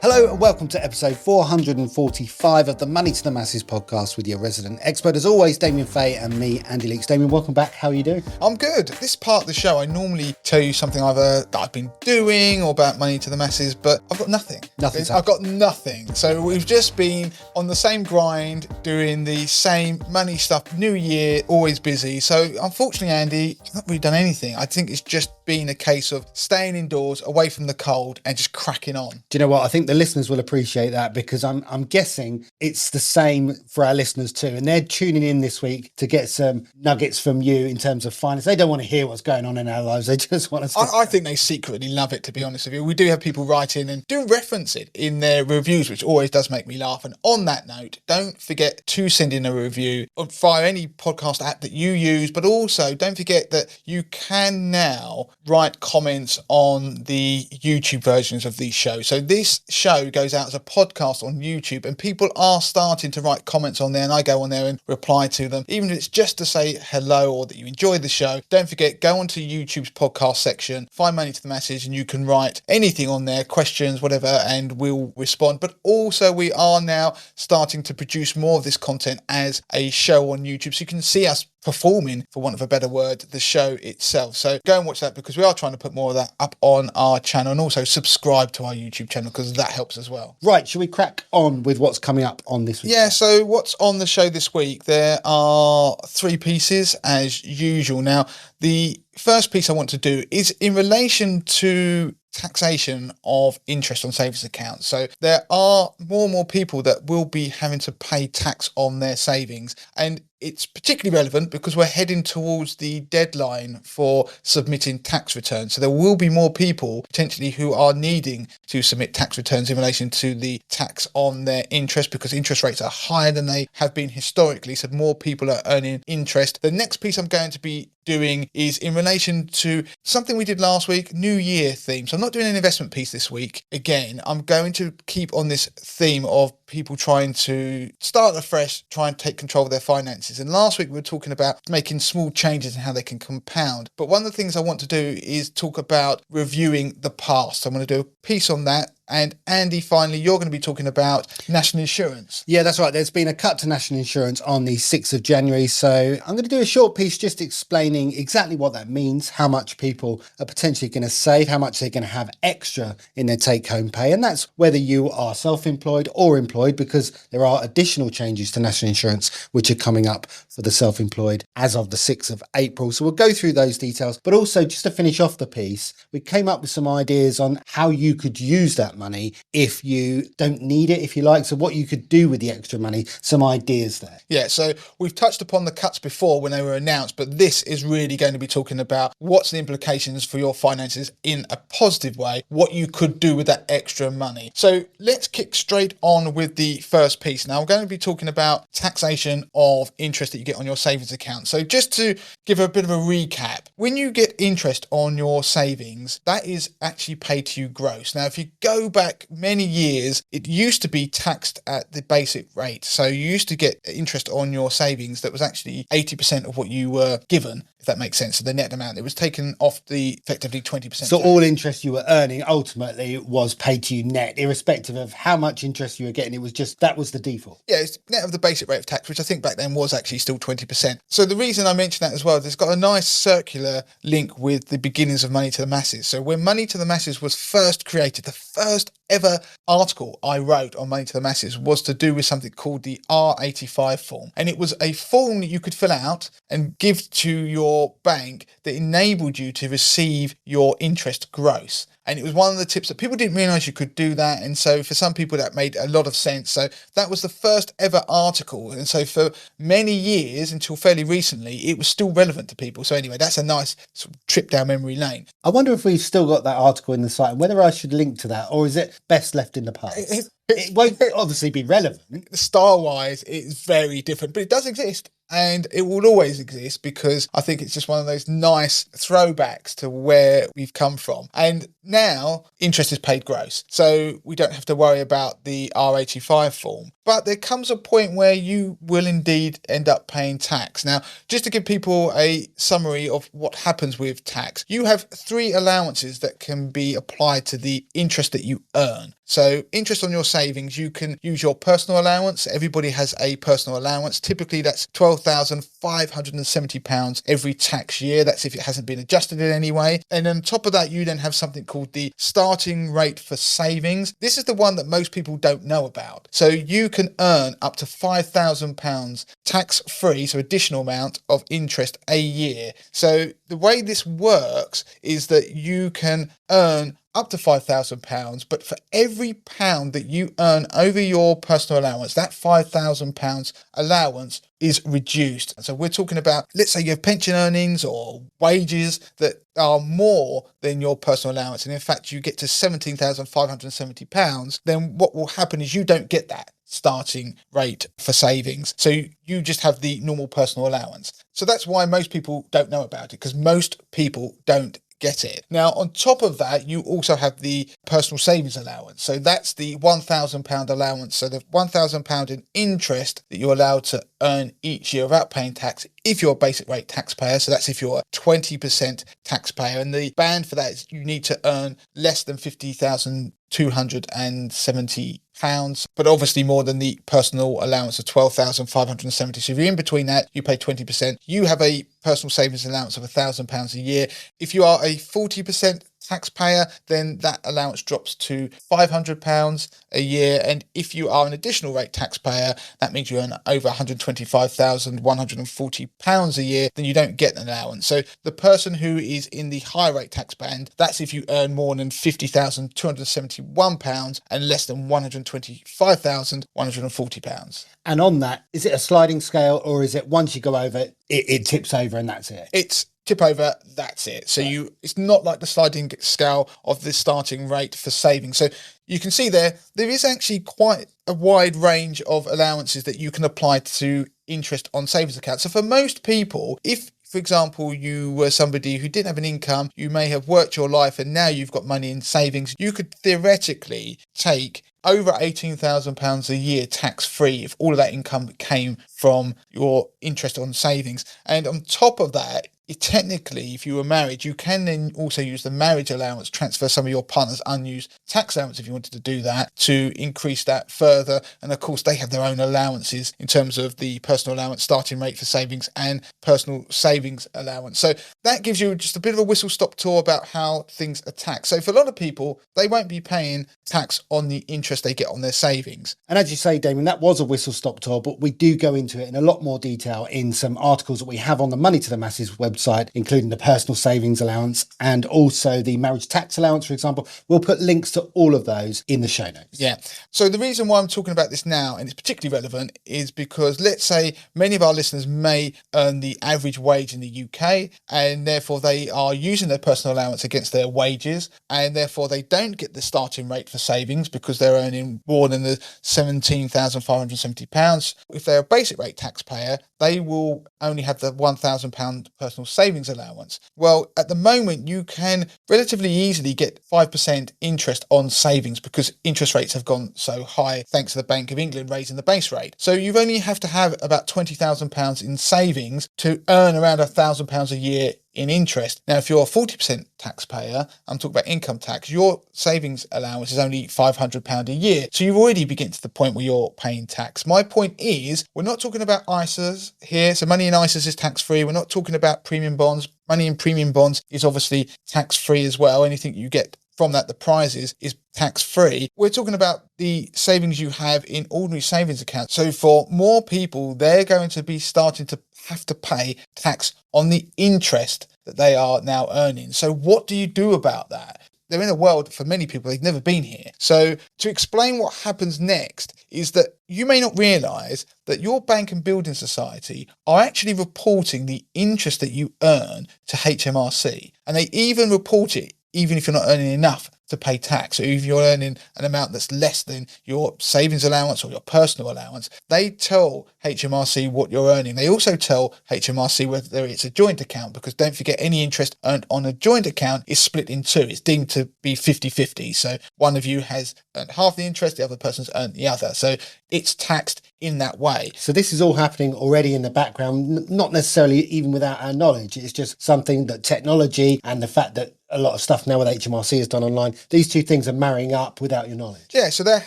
Hello and welcome to episode 445 of the Money to the Masses podcast with your resident expert, as always, Damien Fay and me, Andy Leaks. Damien, welcome back. How are you doing? I'm good. This part of the show, I normally tell you something either that I've been doing or about Money to the Masses, but I've got nothing. I've got nothing. So we've just been on the same grind, doing the same money stuff, new year, always busy. So unfortunately, Andy, I've not really done anything. I think it's just been a case of staying indoors, away from the cold, and just cracking on. Do you know what? I think the listeners will appreciate that, because I'm guessing it's the same for our listeners too. And they're tuning in this week to get some nuggets from you in terms of finance. They don't want to hear what's going on in our lives. They just want to... I think they secretly love it, to be honest with you. We do have people write in and do reference it in their reviews, which always does make me laugh. And on that note, don't forget to send in a review via any podcast app that you use, but also don't forget that you can now write comments on the YouTube versions of these shows. So this show goes out as a podcast on YouTube, and people are starting to write comments on there, and I go on there and reply to them, even if it's just to say hello or that you enjoyed the show. Don't forget, go onto YouTube's podcast section, find Money to the Masses, and you can write anything on there, questions, whatever, and we'll respond. But also, we are now starting to produce more of this content as a show on YouTube, so you can see us performing, for want of a better word, the show itself. So go and watch that, because we are trying to put more of that up on our channel, and also subscribe to our YouTube channel, because that helps as well. Right, shall we crack on with what's coming up on this week? Yeah, so what's on the show this week? There are 3 pieces as usual. Now, the first piece I want to do is in relation to taxation of interest on savings accounts. So there are more and more people that will be having to pay tax on their savings, and it's particularly relevant because we're heading towards the deadline for submitting tax returns. So there will be more people potentially who are needing to submit tax returns in relation to the tax on their interest, because interest rates are higher than they have been historically. So more people are earning interest. The next piece I'm going to be doing is in relation to something we did last week, New Year theme. So I'm not doing an investment piece this week. Again, I'm going to keep on this theme of people trying to start afresh, try and take control of their finances. And last week we were talking about making small changes and how they can compound. But one of the things I want to do is talk about reviewing the past. I'm going to do a piece on that. And Andy, finally, you're going to be talking about national insurance. Yeah, that's right. There's been a cut to national insurance on the 6th of January. So I'm going to do a short piece just explaining exactly what that means, how much people are potentially going to save, how much they're going to have extra in their take-home pay. And that's whether you are self-employed or employed, because there are additional changes to national insurance which are coming up for the self-employed as of the 6th of April. So we'll go through those details. But also, just to finish off the piece, we came up with some ideas on how you could use that money if you don't need it, if you like. So what you could do with the extra money, some ideas there. Yeah, so we've touched upon the cuts before when they were announced, but this is really going to be talking about what's the implications for your finances in a positive way, what you could do with that extra money. So let's kick straight on with the first piece. Now, I'm going to be talking about taxation of interest that you get on your savings account. So just to give a bit of a recap, when you get interest on your savings, that is actually paid to you gross. Now, if you go back many years, it used to be taxed at the basic rate. So you used to get interest on your savings that was actually 80% of what you were given, if that makes sense. So the net amount, it was taken off the effectively 20%. So all interest you were earning ultimately was paid to you net, irrespective of how much interest you were getting. It was just, that was the default. Yeah, it's net of the basic rate of tax, which I think back then was actually still 20%. So the reason I mention that as well, there's got a nice circular link with the beginnings of Money to the Masses. So when Money to the Masses was first created, the first ever article I wrote on Money to the Masses was to do with something called the R85 form. And it was a form that you could fill out and give to your bank that enabled you to receive your interest gross. And it was one of the tips that people didn't realise you could do that. And so for some people that made a lot of sense. So that was the first ever article. And so for many years, until fairly recently, it was still relevant to people. So anyway, that's a nice sort of trip down memory lane. I wonder if we've still got that article in the site and whether I should link to that, or is it best left in the past? It won't obviously be relevant. Style-wise, it's very different, but it does exist. And it will always exist because I think it's just one of those nice throwbacks to where we've come from. And now interest is paid gross, so we don't have to worry about the R85 form. But there comes a point where you will indeed end up paying tax. Now, just to give people a summary of what happens with tax, you have 3 allowances that can be applied to the interest that you earn. So interest on your savings, you can use your personal allowance. Everybody has a personal allowance. Typically that's £12,570 every tax year. That's if it hasn't been adjusted in any way. And on top of that, you then have something called the starting rate for savings. This is the one that most people don't know about. So you can earn up to £5,000 tax-free, so additional amount of interest a year. So the way this works is that you can earn up to £5,000, but for every pound that you earn over your personal allowance, that £5,000 allowance is reduced. So we're talking about, let's say you have pension earnings or wages that are more than your personal allowance, and in fact you get to £17,570, then what will happen is you don't get that starting rate for savings. So you just have the normal personal allowance. So that's why most people don't know about it, because most people don't get it. Now, on top of that, you also have the personal savings allowance. So that's the £1,000 allowance. So the £1,000 in interest that you're allowed to earn each year without paying tax if you're a basic rate taxpayer. So that's if you're a 20% taxpayer. And the band for that is you need to earn less than £50,270, but obviously more than the personal allowance of £12,570. So if you're in between that, you pay 20%. You have a personal savings allowance of £1,000 a year. If you are a 40% taxpayer, then that allowance drops to £500 a year. And if you are an additional rate taxpayer, that means you earn over £125,140 a year, then you don't get an allowance. So the person who is in the high rate tax band, that's if you earn more than £50,271 and less than £125,140. And on that, is it a sliding scale, or is it once you go over it tips over and that's it? It's tip over, that's it. So it's not like the sliding scale of the starting rate for savings. So you can see there is actually quite a wide range of allowances that you can apply to interest on savings accounts. So for most people, if for example, you were somebody who didn't have an income, you may have worked your life and now you've got money in savings, you could theoretically take over £18,000 a year tax-free if all of that income came from your interest on savings. And on top of that, technically, if you were married, you can then also use the marriage allowance, transfer some of your partner's unused tax allowance if you wanted to do that, to increase that further. And of course, they have their own allowances in terms of the personal allowance, starting rate for savings, and personal savings allowance. So that gives you just a bit of a whistle-stop tour about how things are taxed. So for a lot of people, they won't be paying tax on the interest they get on their savings. And as you say, Damien, that was a whistle-stop tour, but we do go into it in a lot more detail in some articles that we have on the Money to the Masses website, including the personal savings allowance and also the marriage tax allowance, for example. We'll put links to all of those in the show notes. Yeah. So the reason why I'm talking about this now, and it's particularly relevant, is because let's say many of our listeners may earn the average wage in the UK, and therefore they are using their personal allowance against their wages, and therefore they don't get the starting rate for savings because they're earning more than the £17,570. If they're a basic rate taxpayer, they will only have the £1,000 personal savings allowance. Well, at the moment, you can relatively easily get 5% interest on savings because interest rates have gone so high thanks to the Bank of England raising the base rate. So you only have to have about £20,000 in savings to earn around £1,000 a year in interest. Now, if you're a 40% taxpayer, I'm talking about income tax, your savings allowance is only £500 a year. So you've already begun to the point where you're paying tax. My point is, we're not talking about ISAs here. So money in ISAs is tax-free. We're not talking about premium bonds. Money in premium bonds is obviously tax-free as well. Anything you get from that, the prizes, is tax-free. We're talking about the savings you have in ordinary savings accounts. So for more people, they're going to be starting to have to pay tax on the interest that they are now earning. So what do you do about that? They're in a world, for many people, they've never been here. So to explain what happens next is that you may not realise that your bank and building society are actually reporting the interest that you earn to HMRC. And they even report it even if you're not earning enough to pay tax. So if you're earning an amount that's less than your savings allowance or your personal allowance, they tell HMRC what you're earning. They also tell HMRC whether it's a joint account, because don't forget, any interest earned on a joint account is split in two. It's deemed to be 50-50. So one of you has earned half the interest, the other person's earned the other. So it's taxed in that way. So this is all happening already in the background, not necessarily even without our knowledge. It's just something that technology and the fact that a lot of stuff now with HMRC is done online, these two things are marrying up without your knowledge. Yeah, so they're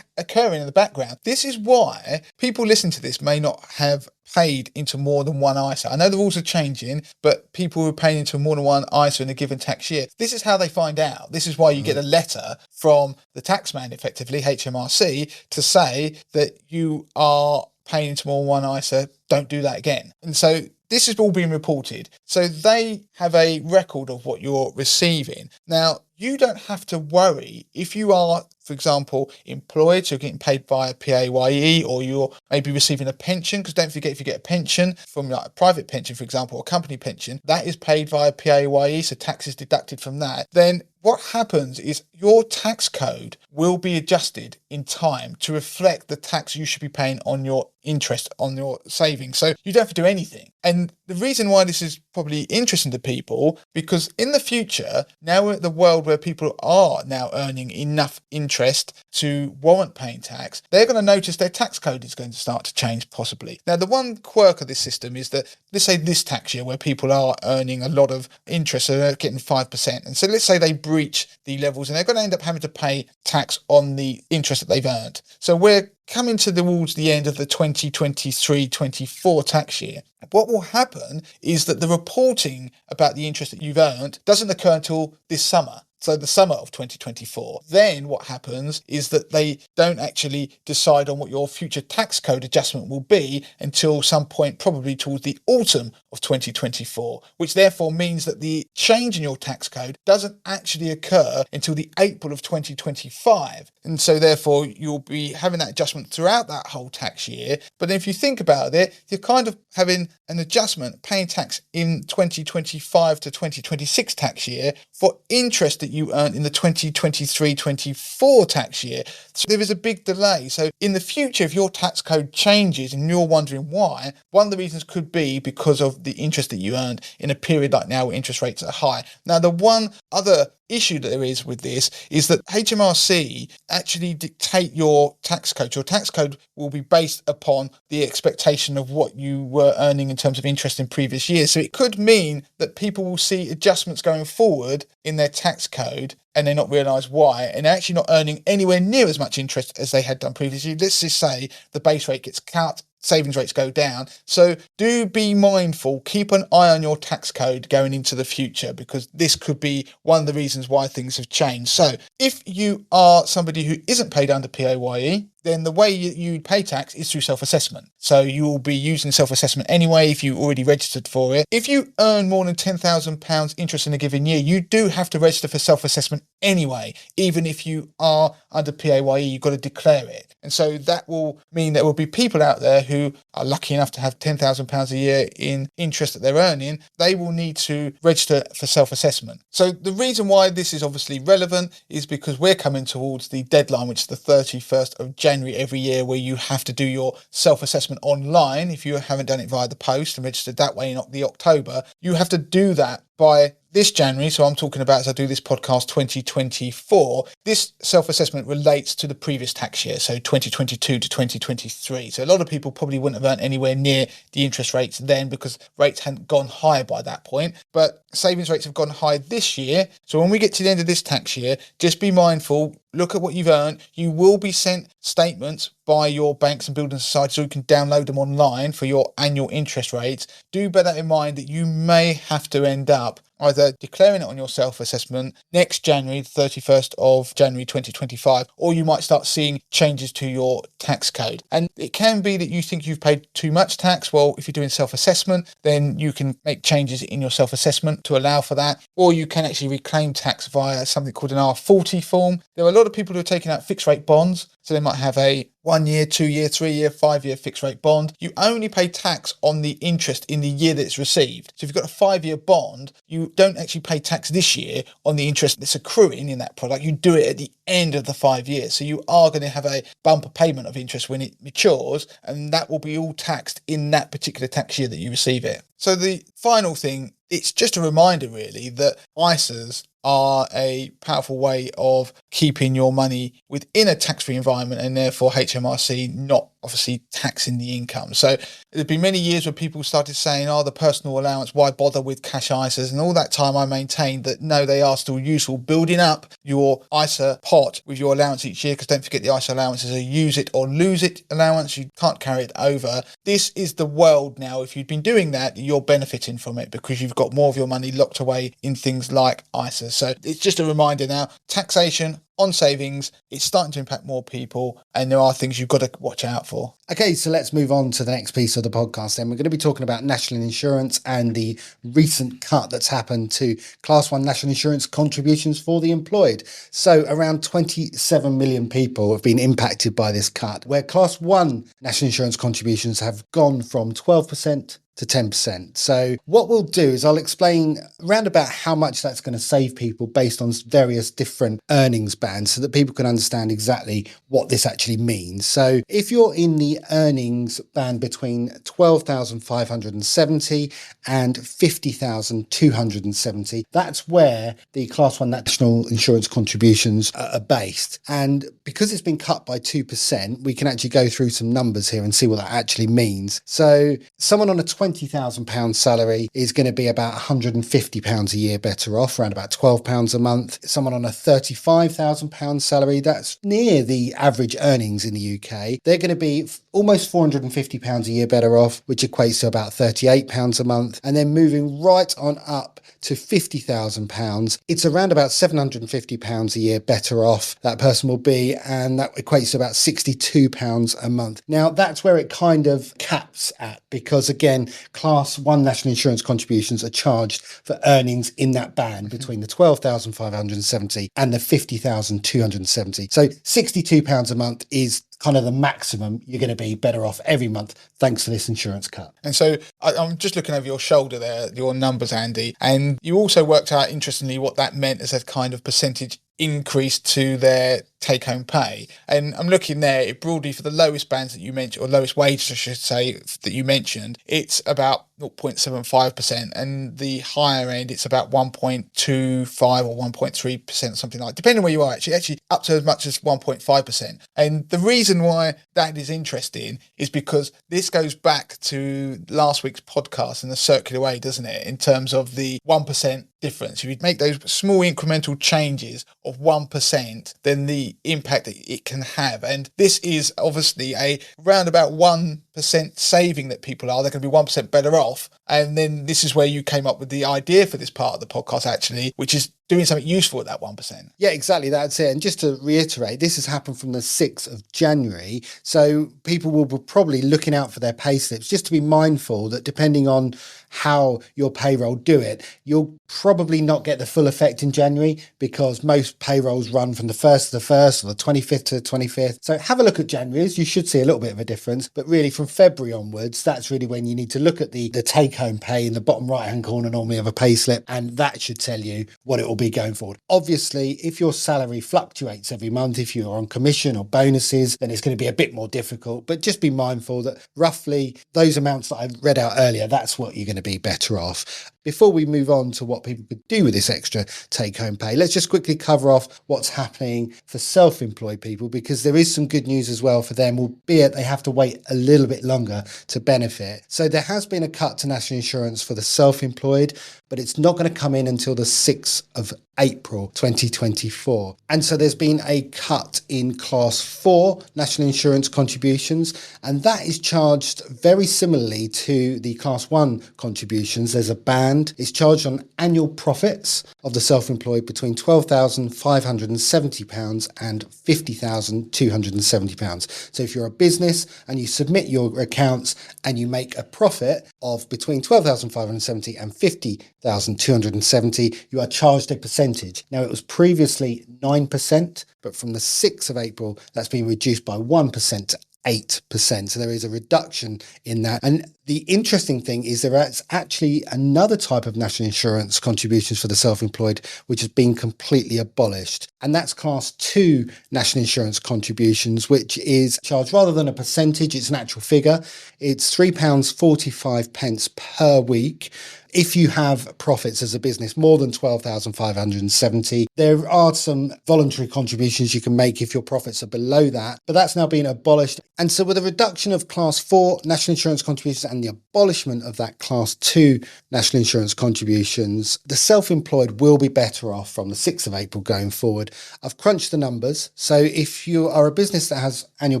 occurring in the background. This is why people listening to this may not have paid into more than one ISA. I know the rules are changing, but people who are paying into more than one ISA in a given tax year, this is how they find out. This is why you get a letter from the taxman, effectively, HMRC, to say that you are paying into more than one ISA, don't do that again. And so this is all being reported. So they have a record of what you're receiving. Now, you don't have to worry if you are, for example, employed, so you're getting paid via PAYE, or you're maybe receiving a pension, because don't forget, if you get a pension from like a private pension, for example, or a company pension, that is paid via PAYE, so tax is deducted from that. Then what happens is your tax code will be adjusted in time to reflect the tax you should be paying on your interest on your savings. So you don't have to do anything. And the reason why this is probably interesting to people, because in the future, now we're at the world where people are now earning enough interest to warrant paying tax, they're going to notice their tax code is going to start to change possibly. Now, the one quirk of this system is that, let's say this tax year where people are earning a lot of interest, so they're getting 5%. And so let's say they breach the levels and they're going to end up having to pay tax on the interest that they've earned. So we're coming towards the end of the 2023-24 tax year. What will happen is that the reporting about the interest that you've earned doesn't occur until this summer. So the summer of 2024. Then what happens is that they don't actually decide on what your future tax code adjustment will be until some point, probably towards the autumn of 2024, which therefore means that the change in your tax code doesn't actually occur until the April of 2025. And so therefore you'll be having that adjustment throughout that whole tax year. But if you think about it, you're kind of having an adjustment, paying tax in 2025 to 2026 tax year for interest that you earned in the 2023-24 tax year. So there is a big delay. So in the future, if your tax code changes and you're wondering why, one of the reasons could be because of the interest that you earned in a period like now where interest rates are high. Now, the one other issue that there is with this is that HMRC actually dictate your tax code. Your tax code will be based upon the expectation of what you were earning in terms of interest in previous years. So it could mean that people will see adjustments going forward in their tax code and they not realise why, and they're actually not earning anywhere near as much interest as they had done previously. Let's just say the base rate gets cut, savings rates go down. So do be mindful, keep an eye on your tax code going into the future, because this could be one of the reasons why things have changed. So if you are somebody who isn't paid under PAYE, then the way you pay tax is through self-assessment. So you will be using self-assessment anyway if you already registered for it. If you earn more than £10,000 interest in a given year, you do have to register for self-assessment anyway. Even if you are under PAYE, you've got to declare it. And so that will mean there will be people out there who are lucky enough to have £10,000 a year in interest that they're earning. They will need to register for self-assessment. So the reason why this is obviously relevant is because we're coming towards the deadline, which is the 31st of January every year, where you have to do your self-assessment online. If you haven't done it via the post and registered that way in the October, you have to do that by this January. So I'm talking about, as I do this podcast, 2024. This self-assessment relates to the previous tax year, so 2022 to 2023. So a lot of people probably wouldn't have earned anywhere near the interest rates then, because rates hadn't gone high by that point. But savings rates have gone high this year. So when we get to the end of this tax year, just be mindful, look at what you've earned. You will be sent statements by your banks and building societies, so you can download them online for your annual interest rates. Do bear that in mind, that you may have to end up either declaring it on your self-assessment next January, the 31st of January 2025, or you might start seeing changes to your tax code. And it can be that you think you've paid too much tax. Well, if you're doing self-assessment, then you can make changes in your self-assessment to allow for that, or you can actually reclaim tax via something called an R40 form. There are a lot of people who are taking out fixed rate bonds, So they might have a 1 year, 2 year, 3 year, 5 year fixed rate bond. You only pay tax on the interest in the year that it's received. So if you've got a 5-year bond, you don't actually pay tax this year on the interest that's accruing in that product. You do it at the end of the 5 years. So you are going to have a bumper payment of interest when it matures, and that will be all taxed in that particular tax year that you receive it. So the final thing, it's just a reminder really that ISAs are a powerful way of keeping your money within a tax-free environment, and therefore HMRC not obviously taxing the income. So there've been many years where people started saying, the personal allowance, why bother with cash ISAs? And all that time I maintained that no, they are still useful. Building up your ISA pot with your allowance each year, because don't forget the ISA allowance is a use it or lose it allowance. You can't carry it over. This is the world now. If you've been doing that, you're benefiting from it because you've got more of your money locked away in things like ISAs. So it's just a reminder now, taxation on savings, it's starting to impact more people, and there are things you've got to watch out for. Okay, so let's move on to the next piece of the podcast then. We're going to be talking about national insurance and the recent cut that's happened to Class 1 national insurance contributions for the employed. So around 27 million people have been impacted by this cut, where Class 1 national insurance contributions have gone from 12% to 10%. So what we'll do is I'll explain around about how much that's going to save people based on various different earnings bands so that people can understand exactly what this actually means. So if you're in the earnings band between 12,570 and 50,270, that's where the Class 1 national insurance contributions are based. And because it's been cut by 2%, we can actually go through some numbers here and see what that actually means. So someone on a £20,000 salary is going to be about £150 a year better off, around about £12 a month. Someone on a £35,000 salary, that's near the average earnings in the UK. They're going to be almost £450 a year better off, which equates to about £38 a month. And then moving right on up to £50,000, it's around about £750 a year better off that person will be, and that equates to about £62 a month. Now, that's where it kind of caps at, because again, Class 1 national insurance contributions are charged for earnings in that band between the 12,570 and the 50,270. So £62 a month is kind of the maximum you're going to be better off every month thanks to this insurance cut. And so I'm just looking over your shoulder there, your numbers, Andy, and you also worked out interestingly what that meant as a kind of percentage increase to their take-home pay. And I'm looking there, it broadly for the lowest bands that you mentioned, or lowest wages I should say, that you mentioned, it's about 0.75%, and the higher end it's about 1.25 or 1.3%, something like that, depending where you are, actually up to as much as 1.5%. And the reason why that is interesting is because this goes back to last week's podcast in the circular way, doesn't it, in terms of the 1% difference. If you make those small incremental changes of 1%, then the impact that it can have. And this is obviously a round about 1% saving that people are. They're going to be 1% better off. And then this is where you came up with the idea for this part of the podcast, actually, which is doing something useful at that 1%. Yeah, exactly. That's it. And just to reiterate, this has happened from the 6th of January. So people will be probably looking out for their pay slips, just to be mindful that depending on how your payroll do it, you'll probably not get the full effect in January, because most payrolls run from the 1st to the 1st or the 25th to the 25th. So have a look at January's. You should see a little bit of a difference, but really from February onwards, that's really when you need to look at the take-home pay in the bottom right-hand corner normally of a pay slip, and that should tell you what it will be going forward. Obviously, if your salary fluctuates every month, if you're on commission or bonuses, then it's going to be a bit more difficult, but just be mindful that roughly those amounts that I read out earlier, that's what you're going to be better off. Before we move on to what people could do with this extra take-home pay, let's just quickly cover off what's happening for self-employed people, because there is some good news as well for them, albeit they have to wait a little bit longer to benefit. So there has been a cut to national insurance for the self-employed, but it's not going to come in until the 6th of April 2024. And so there's been a cut in Class 4 national insurance contributions, and that is charged very similarly to the Class 1 contributions. There's a band. It's charged on annual profits of the self-employed between £12,570 and £50,270. So if you're a business and you submit your accounts and you make a profit of between £12,570 and £50,270, you are charged a percentage percentage. Now, it was previously 9%, but from the 6th of April, that's been reduced by 1% to 8%. So there is a reduction in that. And the interesting thing is there is actually another type of national insurance contributions for the self-employed, which has been completely abolished. And that's class 2 national insurance contributions, which is charged rather than a percentage, it's an actual figure. It's £3.45 per week. If you have profits as a business more than 12,570, there are some voluntary contributions you can make if your profits are below that, but that's now been abolished. And so with a reduction of class 4 national insurance contributions and the abolishment of that class 2 national insurance contributions, the self-employed will be better off from the 6th of April going forward. I've crunched the numbers. So if you are a business that has annual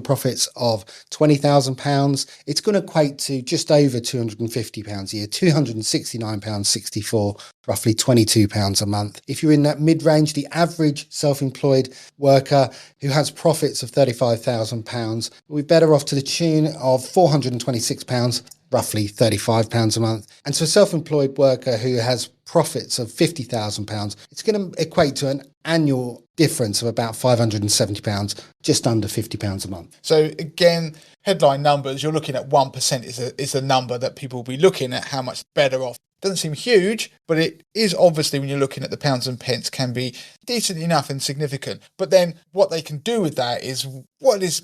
profits of £20,000, it's going to equate to just over £250 a year, £269.64, roughly £22 a month. If you're in that mid-range, the average self-employed worker who has profits of £35,000 will be better off to the tune of £426, roughly £35 a month. And so a self-employed worker who has profits of £50,000, it's going to equate to an annual difference of about £570, just under £50 a month. So again, headline numbers, you're looking at 1% is a number that people will be looking at how much better off. Doesn't seem huge, but it is obviously, when you're looking at the pounds and pence, can be decent enough and significant. But then what they can do with that is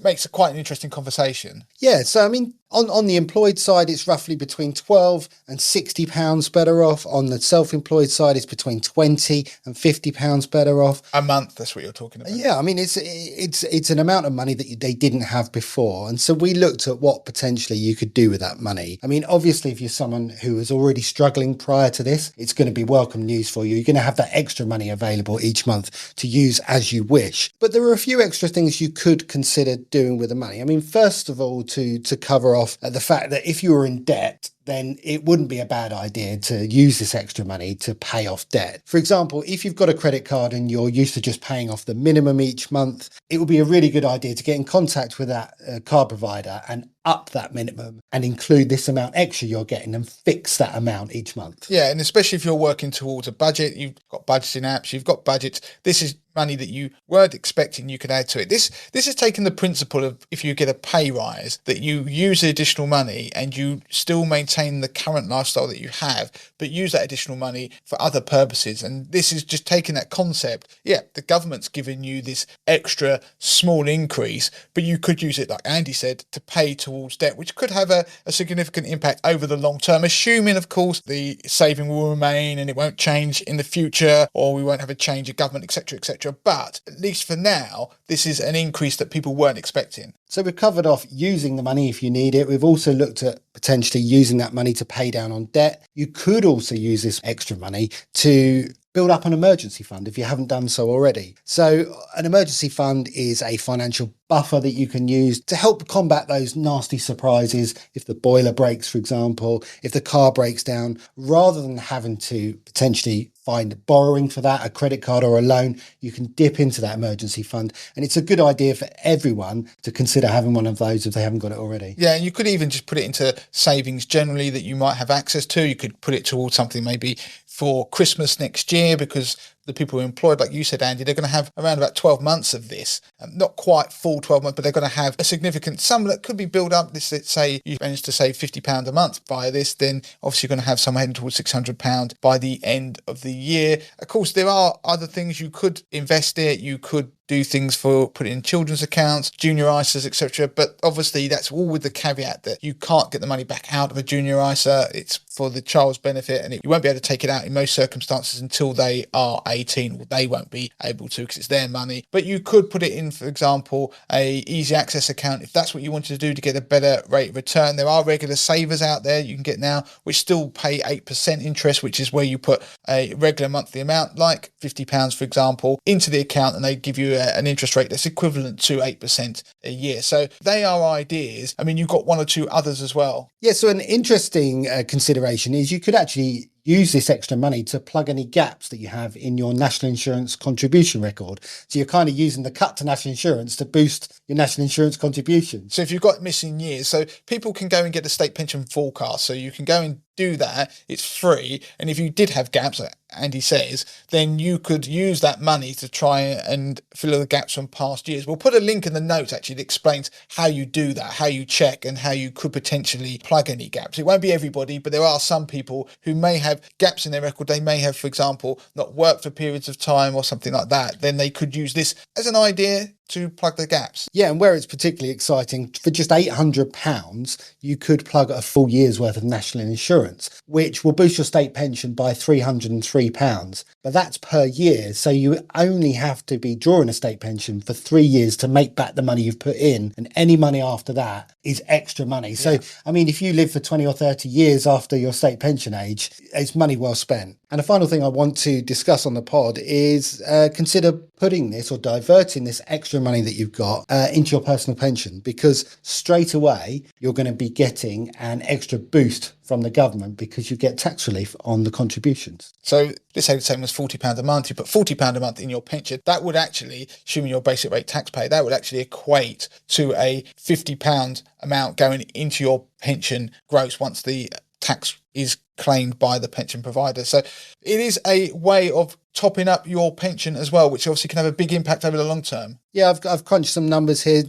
makes it quite an interesting conversation. Yeah, so I mean, on the employed side, it's roughly between £12 and £60 better off. On the self-employed side, it's between £20 and £50 better off. A month, that's what you're talking about. Yeah, I mean, it's an amount of money that they didn't have before. And so we looked at what potentially you could do with that money. I mean, obviously, if you're someone who was already struggling prior to this, it's going to be welcome news for you. You're going to have that extra money available each month to use as you wish. But there are a few extra things you could consider doing with the money. I mean, first of all, to cover off the fact that if you were in debt, then it wouldn't be a bad idea to use this extra money to pay off debt. For example, if you've got a credit card and you're used to just paying off the minimum each month, it would be a really good idea to get in contact with that card provider and up that minimum and include this amount extra you're getting and fix that amount each month. Yeah, and especially if you're working towards a budget, you've got budgeting apps, you've got budgets. This is money that you weren't expecting you could add to it. This is taking the principle of, if you get a pay rise, that you use the additional money and you still maintain the current lifestyle that you have, but use that additional money for other purposes. And this is just taking that concept. Yeah, the government's giving you this extra small increase, but you could use it, like Andy said, to pay towards debt, which could have a significant impact over the long term, assuming, of course, the saving will remain and it won't change in the future, or we won't have a change of government, etc., etc. But at least for now, this is an increase that people weren't expecting. So we've covered off using the money if you need it. We've also looked at potentially using that money to pay down on debt. You could also use this extra money to build up an emergency fund if you haven't done so already. So an emergency fund is a financial buffer that you can use to help combat those nasty surprises. If the boiler breaks, for example, if the car breaks down, rather than having to potentially find borrowing for that, a credit card or a loan, you can dip into that emergency fund. And it's a good idea for everyone to consider having one of those if they haven't got it already. Yeah, and you could even just put it into savings generally that you might have access to. You could put it towards something maybe for Christmas next year, because the people who are employed, like you said, Andy, they're going to have around about 12 months of this. Not quite full 12 months, but they're going to have a significant sum that could be built up. Let's say you managed to save £50 a month by this, then obviously you're going to have some heading towards £600 by the end of the year. Of course, there are other things you could invest it. You could do things for putting in children's accounts, junior ISAs, etc. But obviously that's all with the caveat that you can't get the money back out of a junior ISA. It's for the child's benefit, and you won't be able to take it out in most circumstances until they are 18. Well, they won't be able to because it's their money. But you could put it in, for example, a easy access account if that's what you wanted to do to get a better rate of return. There are regular savers out there you can get now which still pay 8% interest, which is where you put a regular monthly amount, like £50, for example, into the account, and they give you an interest rate that's equivalent to 8% a year. So they are ideas. I mean, you've got one or two others as well. Yeah, so an interesting consideration is you could actually use this extra money to plug any gaps that you have in your national insurance contribution record. So you're kind of using the cut to national insurance to boost your national insurance contribution. So if you've got missing years, so people can go and get a state pension forecast. So you can go and do that, it's free. And if you did have gaps, like Andy says, then you could use that money to try and fill the gaps from past years. We'll put a link in the notes actually that explains how you do that, how you check, and how you could potentially plug any gaps. It won't be everybody, but there are some people who may have gaps in their record. They may have, for example, not worked for periods of time or something like that. Then they could use this as an idea to plug the gaps. Yeah, and where it's particularly exciting, for just £800, you could plug a full year's worth of national insurance, which will boost your state pension by £303. But that's per year, so you only have to be drawing a state pension for 3 years to make back the money you've put in, and any money after that is extra money. So, I mean, if you live for 20 or 30 years after your state pension age, it's money well spent. And the final thing I want to discuss on the pod is consider putting this or diverting this extra money that you've got into your personal pension, because straight away you're going to be getting an extra boost from the government because you get tax relief on the contributions. So let's say the same as £40 a month, you put £40 a month in your pension. That would actually, assuming you're basic rate taxpayer, that would actually equate to a £50 amount going into your pension gross once the tax is claimed by the pension provider. So it is a way of topping up your pension as well, which obviously can have a big impact over the long term. Yeah, I've crunched some numbers here.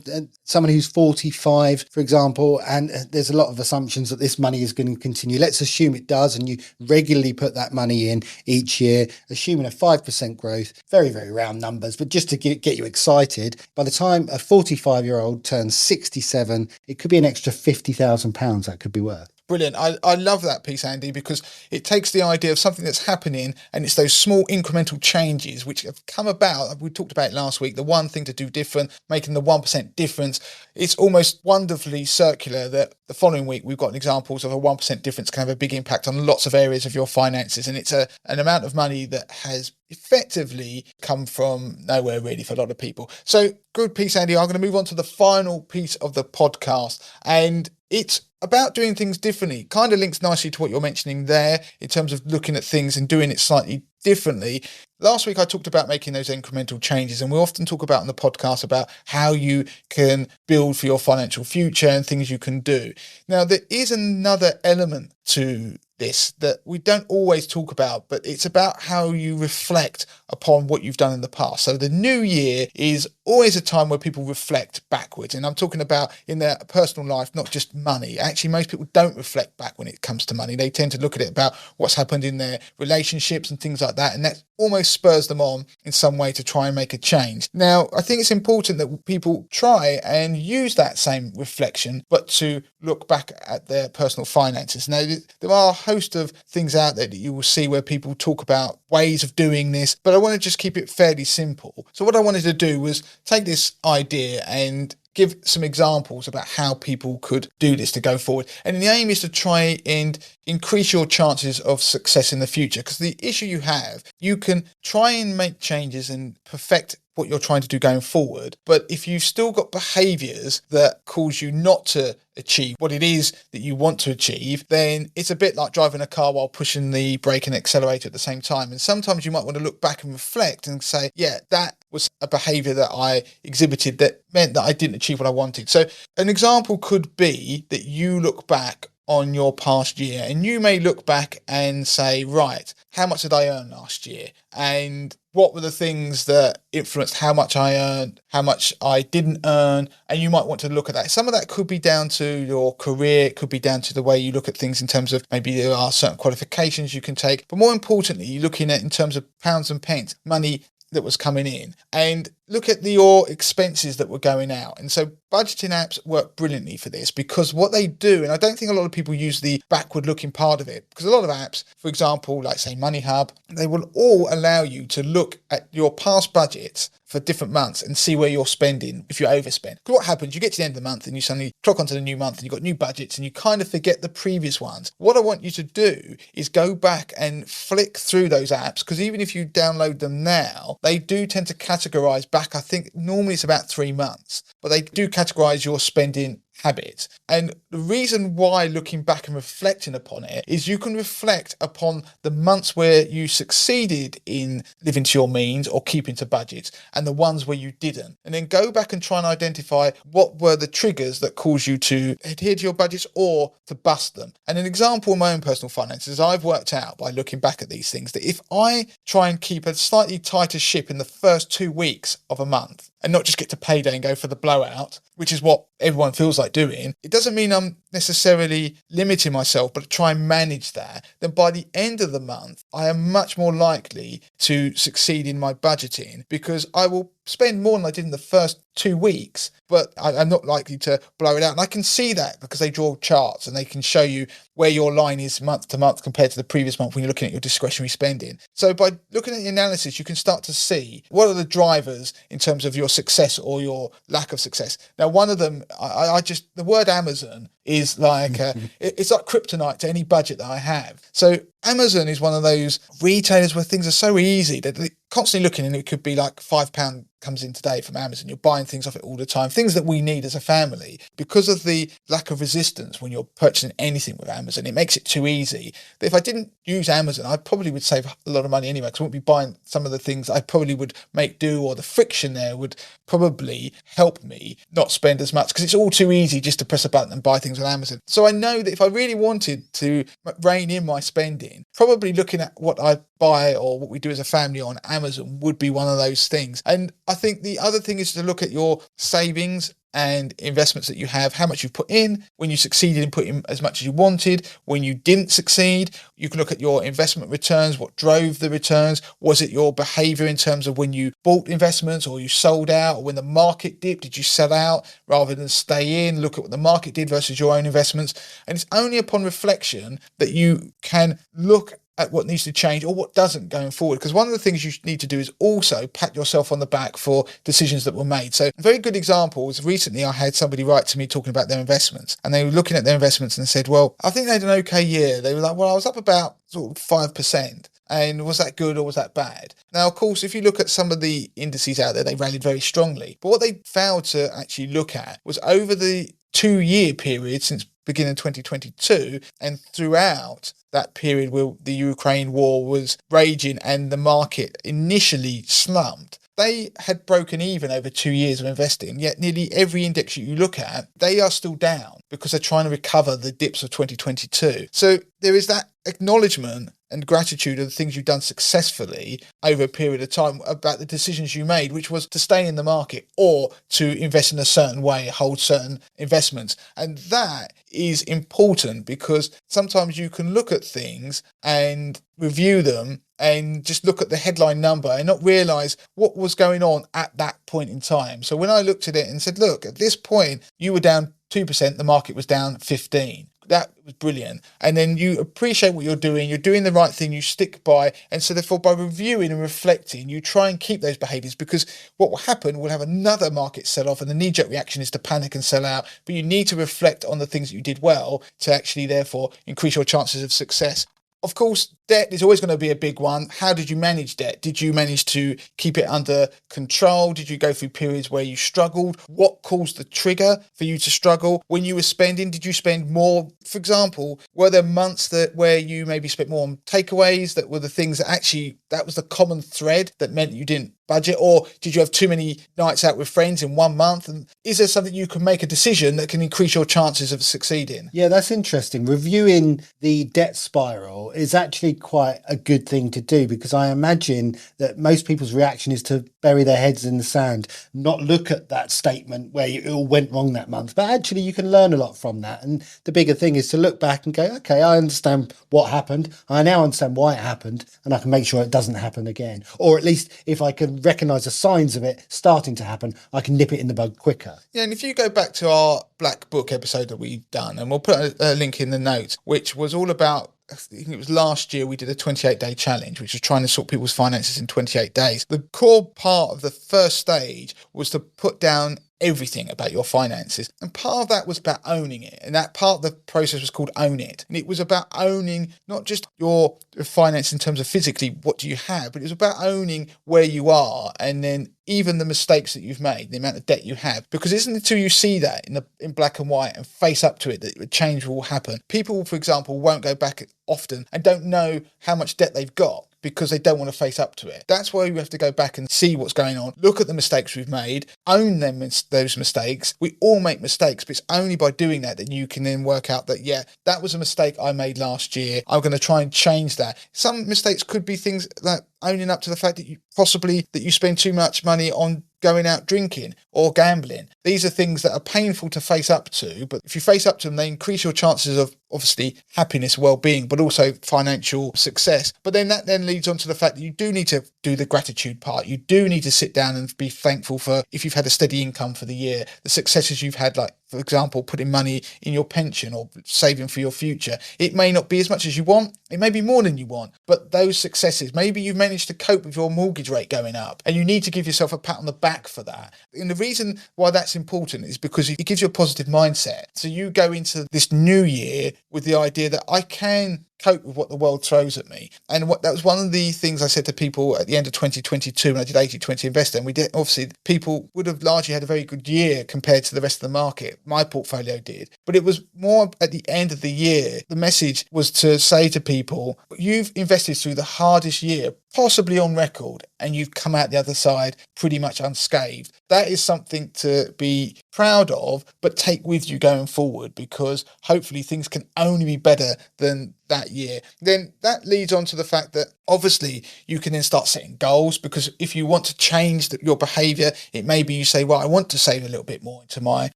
Someone who's 45, for example, and there's a lot of assumptions that this money is going to continue. Let's assume it does, and you regularly put that money in each year, assuming a 5% growth, very, very round numbers, but just to get you excited, by the time a 45-year-old turns 67, it could be an extra £50,000 that could be worth. Brilliant. I love that piece, Andy, because it takes the idea of something that's happening, and it's those small incremental changes which have come about. We talked about it last week, the one thing to do different, making the 1% difference. It's almost wonderfully circular that the following week we've got examples of a 1% difference can have a big impact on lots of areas of your finances. And it's an amount of money that has effectively come from nowhere really for a lot of people. So good piece, Andy. I'm going to move on to the final piece of the podcast, and it's about doing things differently. Kind of links nicely to what you're mentioning there in terms of looking at things and doing it slightly differently. Last week I talked about making those incremental changes, and we often talk about on the podcast about how you can build for your financial future and things you can do. Now, there is another element to this that we don't always talk about, but it's about how you reflect upon what you've done in the past. So the new year is always a time where people reflect backwards, and I'm talking about in their personal life, not just money. Actually, most people don't reflect back when it comes to money. They tend to look at it about what's happened in their relationships and things like that, and that almost spurs them on in some way to try and make a change. Now, I think it's important that people try and use that same reflection, but to look back at their personal finances. Now, there are a host of things out there that you will see where people talk about ways of doing this, but I want to just keep it fairly simple. So what I wanted to do was take this idea and give some examples about how people could do this to go forward. And the aim is to try and increase your chances of success in the future. Because the issue you have, you can try and make changes and perfect what you're trying to do going forward. But if you've still got behaviours that cause you not to achieve what it is that you want to achieve, then it's a bit like driving a car while pushing the brake and accelerator at the same time. And sometimes you might want to look back and reflect and say, yeah, that was a behaviour that I exhibited that meant that I didn't achieve what I wanted. So an example could be that you look back on your past year and you may look back and say, right, how much did I earn last year? And what were the things that influenced how much I earned, how much I didn't earn? And you might want to look at that. Some of that could be down to your career. It could be down to the way you look at things in terms of maybe there are certain qualifications you can take. But more importantly, you're looking at in terms of pounds and pence, money that was coming in, and look at your expenses that were going out. And so budgeting apps work brilliantly for this, because what they do, and I don't think a lot of people use the backward looking part of it, because a lot of apps, for example, like say Money Hub, they will all allow you to look at your past budgets for different months and see where you're spending if you overspend. Because what happens, you get to the end of the month and you suddenly clock onto the new month and you've got new budgets and you kind of forget the previous ones. What I want you to do is go back and flick through those apps, because even if you download them now, they do tend to categorize back, I think normally it's about 3 months, but they do categorize your spending, habits. And the reason why, looking back and reflecting upon it, is you can reflect upon the months where you succeeded in living to your means or keeping to budgets, and the ones where you didn't, and then go back and try and identify what were the triggers that caused you to adhere to your budgets or to bust them. And an example of my own personal finances, I've worked out by looking back at these things that if I try and keep a slightly tighter ship in the first 2 weeks of a month and not just get to payday and go for the blowout, which is what everyone feels like doing, it doesn't mean I'm necessarily limiting myself, but try and manage that. Then by the end of the month, I am much more likely to succeed in my budgeting, because I will spend more than I did in the first 2 weeks, but I'm not likely to blow it out. And I can see that because they draw charts and they can show you where your line is month to month compared to the previous month when you're looking at your discretionary spending. So by looking at the analysis, you can start to see what are the drivers in terms of your success or your lack of success. Now, one of them, the word Amazon is like, it's like kryptonite to any budget that I have. So Amazon is one of those retailers where things are so easy that they're constantly looking, and it could be like £5 comes in today from Amazon. You're buying things off it all the time, things that we need as a family. Because of the lack of resistance when you're purchasing anything with Amazon, it makes it too easy. But if I didn't use Amazon, I probably would save a lot of money anyway, because I wouldn't be buying some of the things I probably would make do, or the friction there would probably help me not spend as much, because it's all too easy just to press a button and buy things on Amazon. So I know that if I really wanted to rein in my spending, probably looking at what I buy or what we do as a family on Amazon would be one of those things. And I think the other thing is to look at your savings and investments that you have, how much you've put in, when you succeeded in putting as much as you wanted, when you didn't succeed. You can look at your investment returns, what drove the returns. Was it your behavior in terms of when you bought investments or you sold out, or when the market dipped, did you sell out rather than stay in? Look at what the market did versus your own investments. And it's only upon reflection that you can look at what needs to change or what doesn't going forward. Because one of the things you need to do is also pat yourself on the back for decisions that were made. So a very good example was recently I had somebody write to me talking about their investments, and they were looking at their investments and said, well, I think they had an okay year. They were like, well, I was up about sort of 5%. And was that good or was that bad? Now, of course, if you look at some of the indices out there, they rallied very strongly. But what they failed to actually look at was over the 2-year period since beginning 2022 and throughout that period where the Ukraine war was raging and the market initially slumped. They had broken even over 2 years of investing, yet nearly every index you look at, they are still down because they're trying to recover the dips of 2022. So there is that acknowledgement and gratitude of the things you've done successfully over a period of time about the decisions you made, which was to stay in the market or to invest in a certain way, hold certain investments. And that is important, because sometimes you can look at things and review them and just look at the headline number and not realize what was going on at that point in time. So when I looked at it and said, look, at this point, you were down 2%, the market was down 15%. That was brilliant. And then you appreciate what you're doing the right thing, you stick by. And so therefore, by reviewing and reflecting, you try and keep those behaviors, because what will happen, we'll have another market sell-off, and the knee-jerk reaction is to panic and sell out. But you need to reflect on the things that you did well to actually therefore increase your chances of success. Of course, debt is always going to be a big one. How did you manage debt? Did you manage to keep it under control? Did you go through periods where you struggled? What caused the trigger for you to struggle? When you were spending, did you spend more? For example, were there months where you maybe spent more on takeaways that were the things that actually, that was the common thread that meant you didn't budget? Or did you have too many nights out with friends in 1 month? And is there something you can make a decision that can increase your chances of succeeding? Yeah, that's interesting. Reviewing the debt spiral is actually quite a good thing to do, because I imagine that most people's reaction is to bury their heads in the sand, not look at that statement where it all went wrong that month. But actually, you can learn a lot from that. And the bigger thing is to look back and go, okay, I understand what happened. I now understand why it happened, and I can make sure it doesn't happen again. Or at least if I can recognise the signs of it starting to happen, I can nip it in the bud quicker. Yeah, and if you go back to our Black Book episode that we've done, and we'll put a link in the notes, which was all about, I think it was last year, we did a 28-day challenge, which was trying to sort people's finances in 28 days. The core part of the first stage was to put down everything about your finances. And part of that was about owning it. And that part of the process was called Own It. And it was about owning not just your finance in terms of physically what do you have, but it was about owning where you are, and then even the mistakes that you've made, the amount of debt you have. Because it isn't until you see that in black and white and face up to it that change will happen. People, for example, won't go back often and don't know how much debt they've got because they don't want to face up to it. That's why we have to go back and see what's going on, look at the mistakes we've made, own them, those mistakes. We all make mistakes, but it's only by doing that that you can then work out that, yeah, that was a mistake I made last year. I'm going to try and change that. Some mistakes could be things like owning up to the fact that you spend too much money on going out drinking or gambling. These are things that are painful to face up to, but if you face up to them, they increase your chances of obviously happiness, well-being, but also financial success. But then that then leads on to the fact that you do need to do the gratitude part. You do need to sit down and be thankful for, if you've had a steady income for the year, the successes you've had, like, for example, putting money in your pension or saving for your future. It may not be as much as you want. It may be more than you want, but those successes, maybe you've managed to cope with your mortgage rate going up, and you need to give yourself a pat on the back for that. And the reason why that's important is because it gives you a positive mindset. So you go into this new year with the idea that I can cope with what the world throws at me. And that was one of the things I said to people at the end of 2022 when I did 80-20 Investor. And we did, obviously, people would have largely had a very good year compared to the rest of the market. My portfolio did. But it was more at the end of the year. The message was to say to people, you've invested through the hardest year possibly on record, and you've come out the other side pretty much unscathed. That is something to be proud of, but take with you going forward, because hopefully things can only be better than that year. Then that leads on to the fact that obviously you can then start setting goals, because if you want to change your behavior, it may be you say, well, I want to save a little bit more into my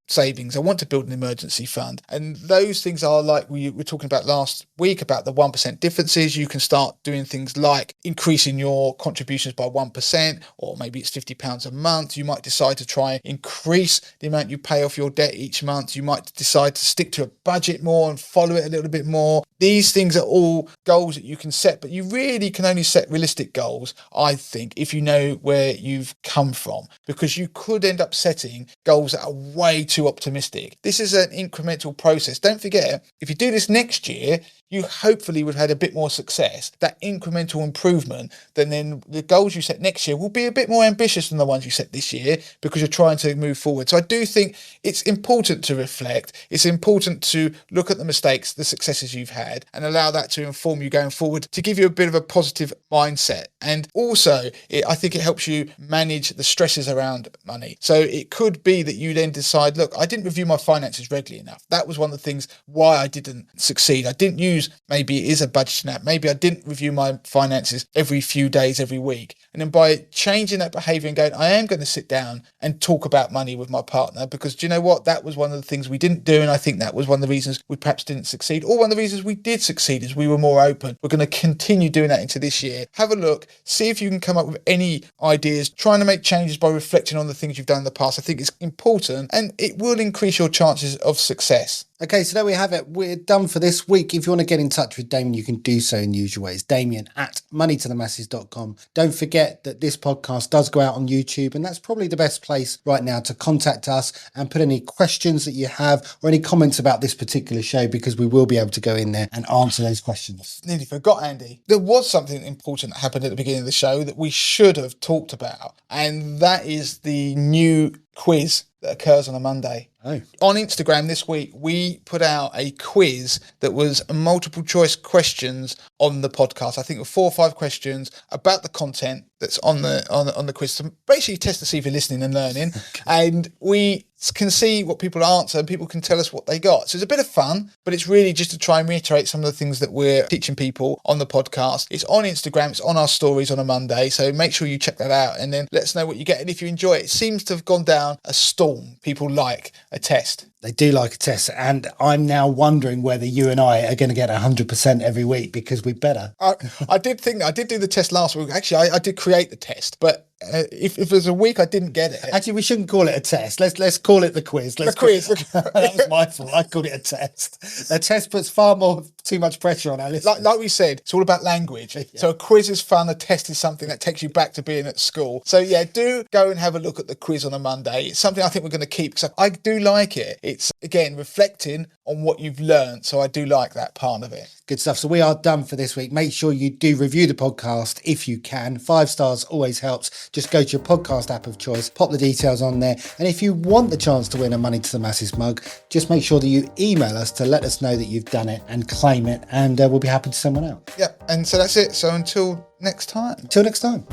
savings. I want to build an emergency fund. And those things are like we were talking about last week about the 1% differences. You can start doing things like increasing your contributions by 1%, or maybe it's £50 a month. You might decide to try and increase the amount you pay off your debt each month. You might decide to stick to a budget more and follow it a little bit more. These things are all goals that you can set, but you really can only set realistic goals, I think, if you know where you've come from, because you could end up setting goals that are way too optimistic. This is an incremental process. Don't forget, if you do this next year, you hopefully would have had a bit more success. That incremental improvement, then the goals you set next year will be a bit more ambitious than the ones you set this year, because you're trying to move forward. So I do think it's important to reflect. It's important to look at the mistakes, the successes you've had, and allow that to inform you going forward, to give you a bit of a positive mindset. And also, I think it helps you manage the stresses around money. So it could be that you then decide, look, I didn't review my finances regularly enough. That was one of the things why I didn't succeed. I didn't use, maybe it is a budgeting app. Maybe I didn't review my finances every few days, every week. And then by changing that behavior and going, I am going to sit down and talk about money with my partner, because do you know what? That was one of the things we didn't do. And I think that was one of the reasons we perhaps didn't succeed. Or one of the reasons we did succeed is we were more open. We're going to continue doing that into this year. Have a look, see if you can come up with any ideas, trying to make changes by reflecting on the things you've done in the past. I think it's important, and it will increase your chances of success. Okay, so there we have it. We're done for this week. If you want to get in touch with Damien, you can do so in the usual ways. Damien@moneytothemasses.com. Don't forget that this podcast does go out on YouTube, and that's probably the best place right now to contact us and put any questions that you have or any comments about this particular show, because we will be able to go in there and answer those questions. Nearly forgot, Andy. There was something important that happened at the beginning of the show that we should have talked about, and that is the new quiz that occurs on a Monday. Oh. On Instagram this week, we put out a quiz that was multiple choice questions on the podcast. I think it was 4 or 5 questions about the content that's on the quiz, to basically test to see if you're listening and learning. Okay. And we can see what people answer, and people can tell us what they got. So it's a bit of fun, but it's really just to try and reiterate some of the things that we're teaching people on the podcast. It's on Instagram, it's on our stories on a Monday, so make sure you check that out and then let us know what you get. And if you enjoy it, it seems to have gone down a storm. People like a test. They do like a test, and I'm now wondering whether you and I are going to get 100% every week, because we better. I did do the test last week. Actually, I did create the test, but if there's a week I didn't get it. Actually, we shouldn't call it a test. Let's call it the quiz. The quiz. That was my fault. I called it a test. The test puts far more Too much pressure on our listeners. Like we said, it's all about language. So a quiz is fun. A test is something that takes you back to being at school. So yeah, do go and have a look at the quiz on a Monday. It's something I think we're going to keep because I do like it. It's, again, reflecting on what you've learned. So I do like that part of it. Good stuff. So we are done for this week. Make sure you do review the podcast if you can. 5 stars always helps. Just go to your podcast app of choice, pop the details on there. And if you want the chance to win a Money to the Masses mug, just make sure that you email us to let us know that you've done it and claim it. And we'll be happy to send one out. Yeah. And so that's it. So until next time. Till next time.